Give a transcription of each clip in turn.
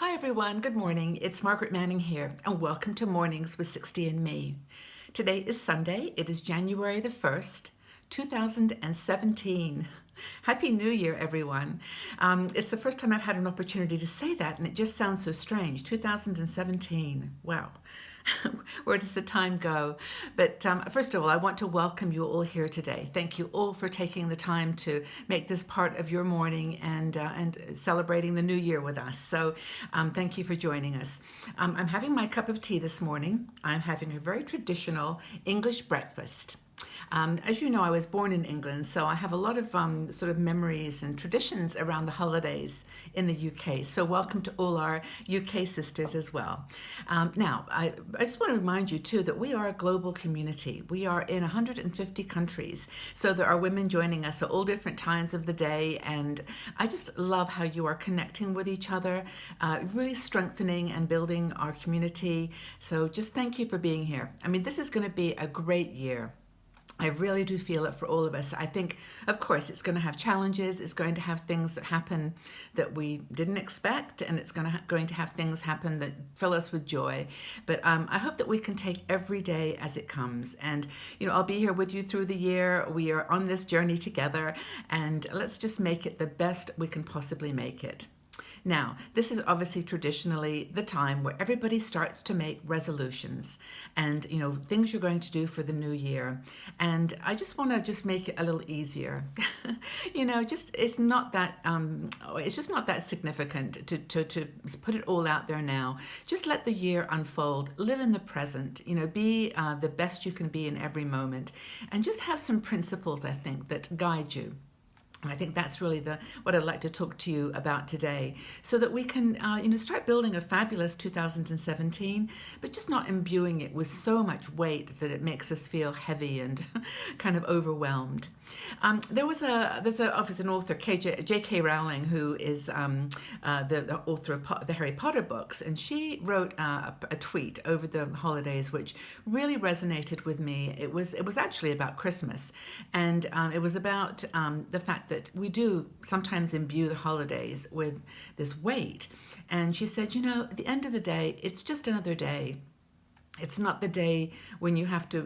Hi everyone, good morning. It's Margaret Manning here, and welcome to Mornings with 60 and Me. Today is Sunday. It is January the 1st, 2017. Happy New Year, everyone. It's the first time I've had an opportunity to say that, and it just sounds so strange. 2017. Wow. Where does the time go? But first of all, I want to welcome you all here today. Thank you all for taking the time to make this part of your morning and celebrating the new year with us. So thank you for joining us. I'm having my cup of tea this morning. I'm having a very traditional English breakfast. As you know, I was born in England, so I have a lot of sort of memories and traditions around the holidays in the UK. So welcome to all our UK sisters as well. Now, I just want to remind you too that we are a global community. We are in 150 countries, so there are women joining us at all different times of the day, and I just love how you are connecting with each other, really strengthening and building our community. So just thank you for being here. I mean, this is going to be a great year. I really do feel it for all of us. I think, of course, it's going to have challenges. It's going to have things that happen that we didn't expect, and it's going to have things happen that fill us with joy. But I hope that we can take every day as it comes. And, I'll be here with you through the year. We are on this journey together, and let's just make it the best we can possibly make it. Now, this is obviously traditionally the time where everybody starts to make resolutions and, things you're going to do for the new year. And I just want to just make it a little easier. It's just not that significant to put it all out there now. Just let the year unfold, live in the present, be the best you can be in every moment, and just have some principles, I think, that guide you. And I think that's really what I'd like to talk to you about today, so that we can, start building a fabulous 2017, but just not imbuing it with so much weight that it makes us feel heavy and kind of overwhelmed. There's an author, J.K. Rowling, who is the author of the Harry Potter books, and she wrote a tweet over the holidays which really resonated with me. It was actually about Christmas, and it was about the fact that we do sometimes imbue the holidays with this weight. And she said, at the end of the day, it's just another day. It's not the day when you have to,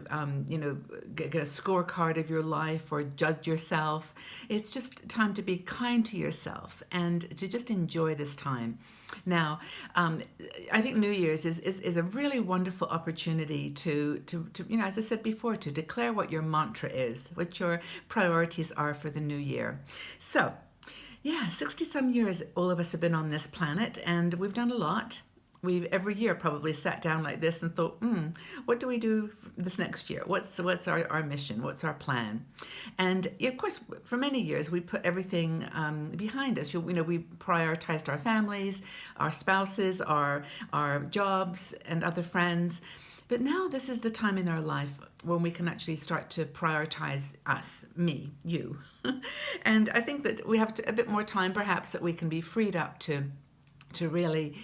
get a scorecard of your life or judge yourself. It's just time to be kind to yourself and to just enjoy this time. Now, I think New Year's is a really wonderful opportunity to, as I said before, to declare what your mantra is, what your priorities are for the new year. So, 60 some years all of us have been on this planet, and we've done a lot. We've every year probably sat down like this and thought, what do we do this next year? What's our mission? What's our plan? And of course, for many years, we put everything behind us. We prioritized our families, our spouses, our jobs, and other friends. But now this is the time in our life when we can actually start to prioritize us, me, you. And I think that we have a bit more time, perhaps, that we can be freed up to really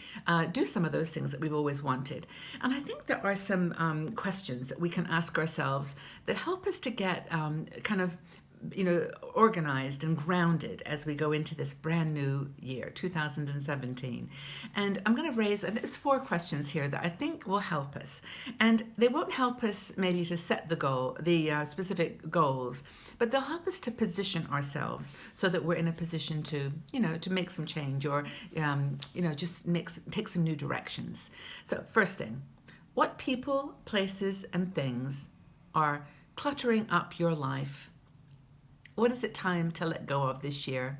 do some of those things that we've always wanted. And I think there are some questions that we can ask ourselves that help us to get organized and grounded as we go into this brand new year, 2017. And I'm going to there's 4 questions here that I think will help us. And they won't help us maybe to set the specific goals, but they'll help us to position ourselves so that we're in a position to make some change or, just take some new directions. So first thing, what people, places, and things are cluttering up your life? What is it time to let go of this year?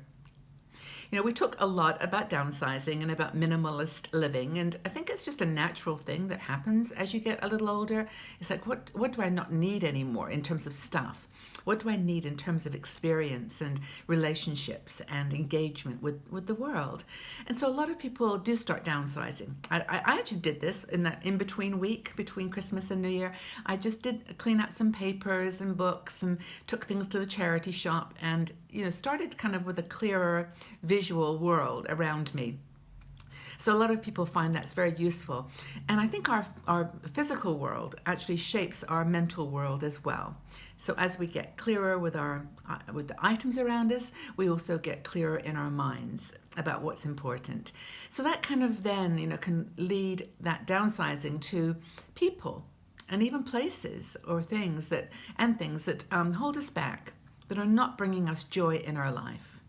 We talk a lot about downsizing and about minimalist living, and I think it's just a natural thing that happens as you get a little older. It's like, what do I not need anymore in terms of stuff? What do I need in terms of experience and relationships and engagement with the world? And so a lot of people do start downsizing. I actually did this in that in-between week between Christmas and New Year. I just did clean out some papers and books and took things to the charity shop and started kind of with a clearer visual world around me. So a lot of people find that's very useful. And I think our physical world actually shapes our mental world as well. So as we get clearer with the items around us, we also get clearer in our minds. about what's important. So that kind of then, can lead that downsizing to people and even places or things that hold us back, that are not bringing us joy in our life.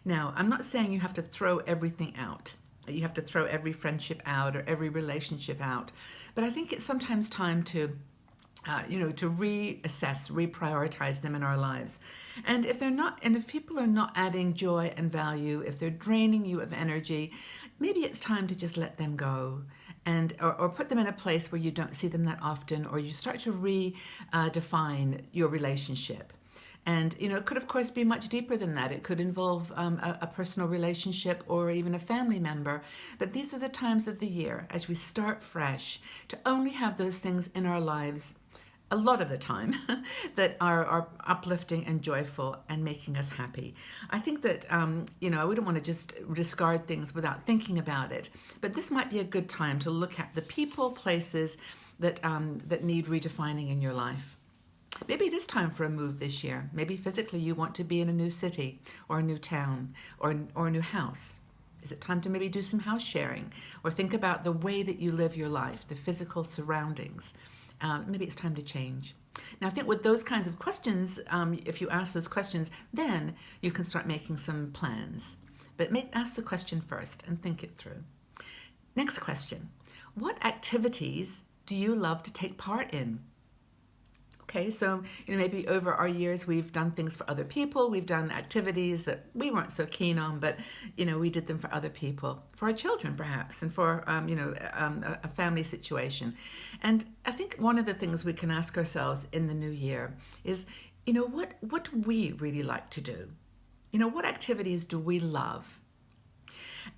Now, I'm not saying you have to throw everything out, that you have to throw every friendship out or every relationship out, but I think it's sometimes time to to reassess, reprioritize them in our lives. And if people are not adding joy and value, if they're draining you of energy, maybe it's time to just let them go, and or put them in a place where you don't see them that often, or you start to redefine your relationship. And it could of course be much deeper than that. It could involve a personal relationship or even a family member. But these are the times of the year, as we start fresh, to only have those things in our lives a lot of the time that are uplifting and joyful and making us happy. I think that we don't want to just discard things without thinking about it, but this might be a good time to look at the people, places that need redefining in your life. Maybe it is time for a move this year. Maybe physically you want to be in a new city or a new town or a new house. Is it time to maybe do some house sharing or think about the way that you live your life, the physical surroundings? Maybe it's time to change. Now, I think with those kinds of questions, if you ask those questions, then you can start making some plans. But ask the question first and think it through. Next question. What activities do you love to take part in? Okay, so maybe over our years we've done things for other people. We've done activities that we weren't so keen on, but we did them for other people, for our children perhaps, and for a family situation. And I think one of the things we can ask ourselves in the new year is, what do we really like to do? What activities do we love?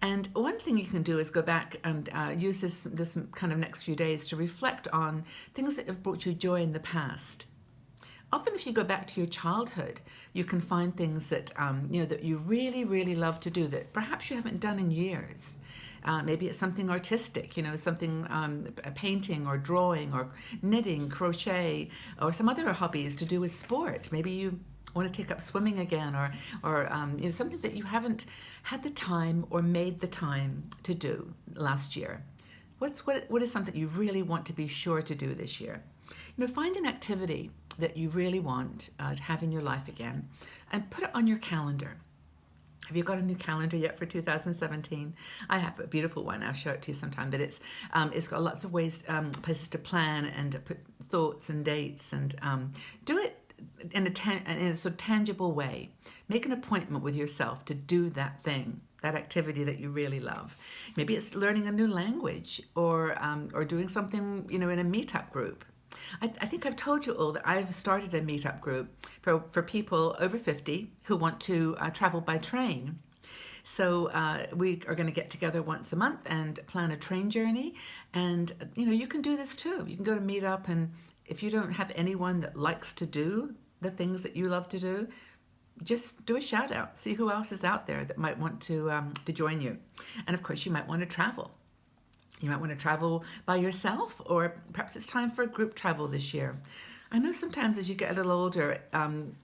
And one thing you can do is go back and use this kind of next few days to reflect on things that have brought you joy in the past. Often if you go back to your childhood, you can find things that, that you really, really love to do that perhaps you haven't done in years. Maybe it's something artistic, something painting or drawing or knitting, crochet, or some other hobbies to do with sport. Maybe you want to take up swimming again, or something that you haven't had the time or made the time to do last year. What is something you really want to be sure to do this year? Find an activity that you really want to have in your life again, and put it on your calendar. Have you got a new calendar yet for 2017? I have a beautiful one. I'll show it to you sometime. But it's got lots of ways, places to plan and put thoughts and dates, and do it in a sort of tangible way. Make an appointment with yourself to do that thing, that activity that you really love. Maybe it's learning a new language, or doing something in a meetup group. I think I've told you all that I've started a meetup group for people over 50 who want to travel by train. So we are going to get together once a month and plan a train journey. And, you can do this too. You can go to Meetup, and if you don't have anyone that likes to do the things that you love to do, just do a shout out. See who else is out there that might want to join you. And of course, you might want to travel. You might want to travel by yourself, or perhaps it's time for a group travel this year. I know sometimes as you get a little older,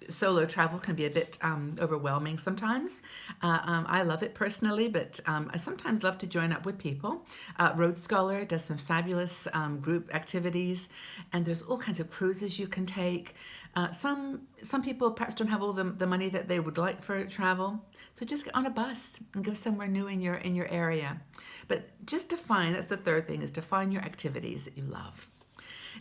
solo travel can be a bit overwhelming sometimes. I love it personally, but I sometimes love to join up with people. Road Scholar does some fabulous group activities, and there's all kinds of cruises you can take. Some people perhaps don't have all the money that they would like for travel, so just get on a bus and go somewhere new in your area. But just that's the third thing, is define your activities that you love.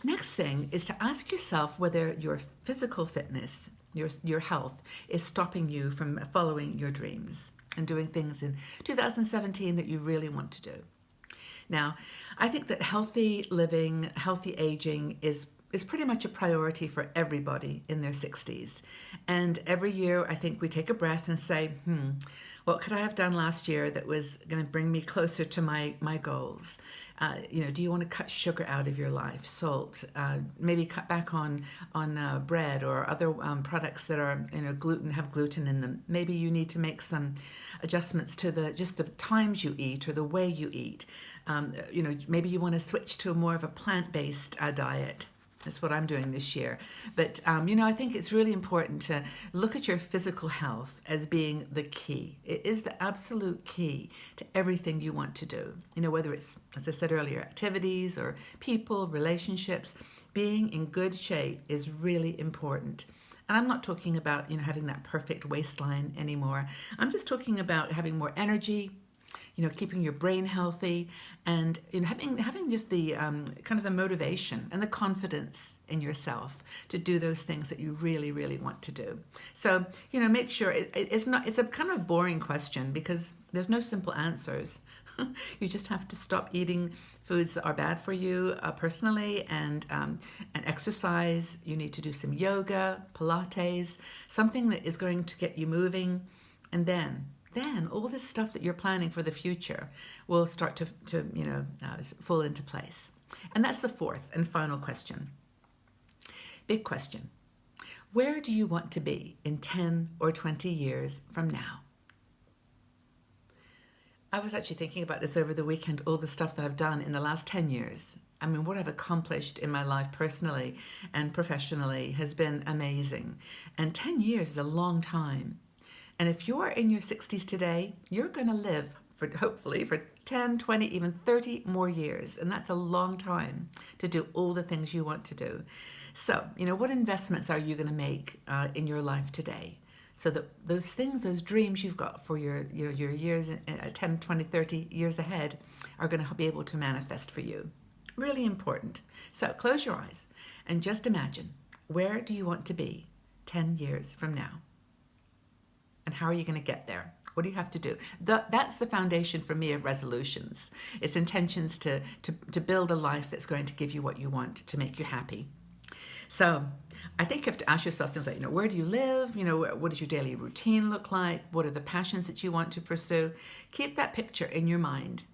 Next thing is to ask yourself whether your physical fitness, your health, is stopping you from following your dreams and doing things in 2017 that you really want to do. Now, I think that healthy living, healthy aging is pretty much a priority for everybody in their 60s. And every year, I think we take a breath and say, what could I have done last year that was going to bring me closer to my goals? Do you want to cut sugar out of your life, salt, maybe cut back on bread or other products that are have gluten in them. Maybe you need to make some adjustments to the times you eat or the way you eat. Maybe you want to switch to more of a plant-based diet. That's what I'm doing this year. But, I think it's really important to look at your physical health as being the key. It is the absolute key to everything you want to do. Whether it's, as I said earlier, activities or people, relationships, being in good shape is really important. And I'm not talking about, having that perfect waistline anymore. I'm just talking about having more energy, keeping your brain healthy, and having just the kind of the motivation and the confidence in yourself to do those things that you really, really want to do. So, make sure it's a kind of boring question because there's no simple answers. You just have to stop eating foods that are bad for you personally, and exercise. You need to do some yoga, Pilates, something that is going to get you moving, and then all this stuff that you're planning for the future will start to fall into place. And that's the fourth and final question. Big question. Where do you want to be in 10 or 20 years from now? I was actually thinking about this over the weekend, all the stuff that I've done in the last 10 years. I mean, what I've accomplished in my life personally and professionally has been amazing. And 10 years is a long time. And if you're in your 60s today, you're going to live hopefully for 10, 20, even 30 more years. And that's a long time to do all the things you want to do. So, what investments are you going to make in your life today? So that those things, those dreams you've got for your years, 10, 20, 30 years ahead are going to be able to manifest for you. Really important. So close your eyes and just imagine, where do you want to be 10 years from now? And how are you going to get there? What do you have to do? That's the foundation for me of resolutions. It's intentions to build a life that's going to give you what you want, to make you happy. So I think you have to ask yourself things like, where do you live? What does your daily routine look like? What are the passions that you want to pursue? Keep that picture in your mind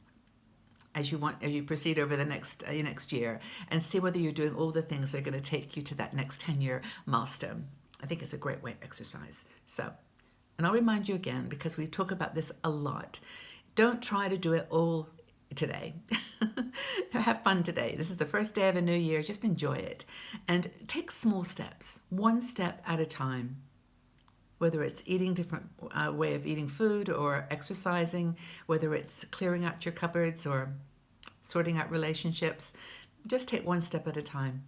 as you proceed over the next year, and see whether you're doing all the things that are going to take you to that next 10-year milestone. I think it's a great way of exercise. So, and I'll remind you again, because we talk about this a lot, don't try to do it all today. Have fun today. This is the first day of a new year. Just enjoy it. And take small steps, one step at a time. Whether it's eating different way of eating food or exercising, whether it's clearing out your cupboards or sorting out relationships, just take one step at a time.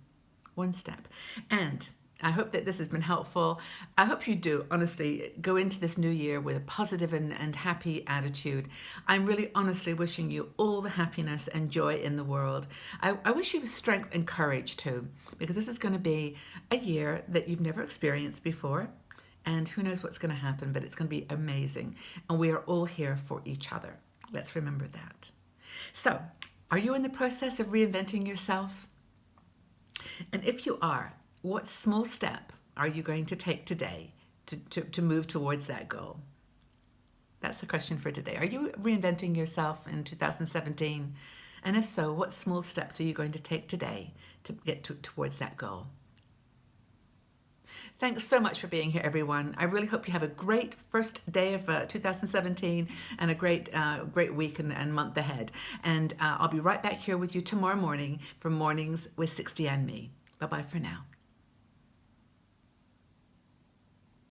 One step. And I hope that this has been helpful. I hope you do, honestly, go into this new year with a positive and happy attitude. I'm really honestly wishing you all the happiness and joy in the world. I wish you strength and courage too, because this is going to be a year that you've never experienced before. And who knows what's going to happen, but it's going to be amazing. And we are all here for each other. Let's remember that. So, are you in the process of reinventing yourself? And if you are, what small step are you going to take today to move towards that goal? That's the question for today. Are you reinventing yourself in 2017? And if so, what small steps are you going to take today to get towards that goal? Thanks so much for being here, everyone. I really hope you have a great first day of 2017 and a great week and month ahead. And I'll be right back here with you tomorrow morning for Mornings with 60 and Me. Bye-bye for now.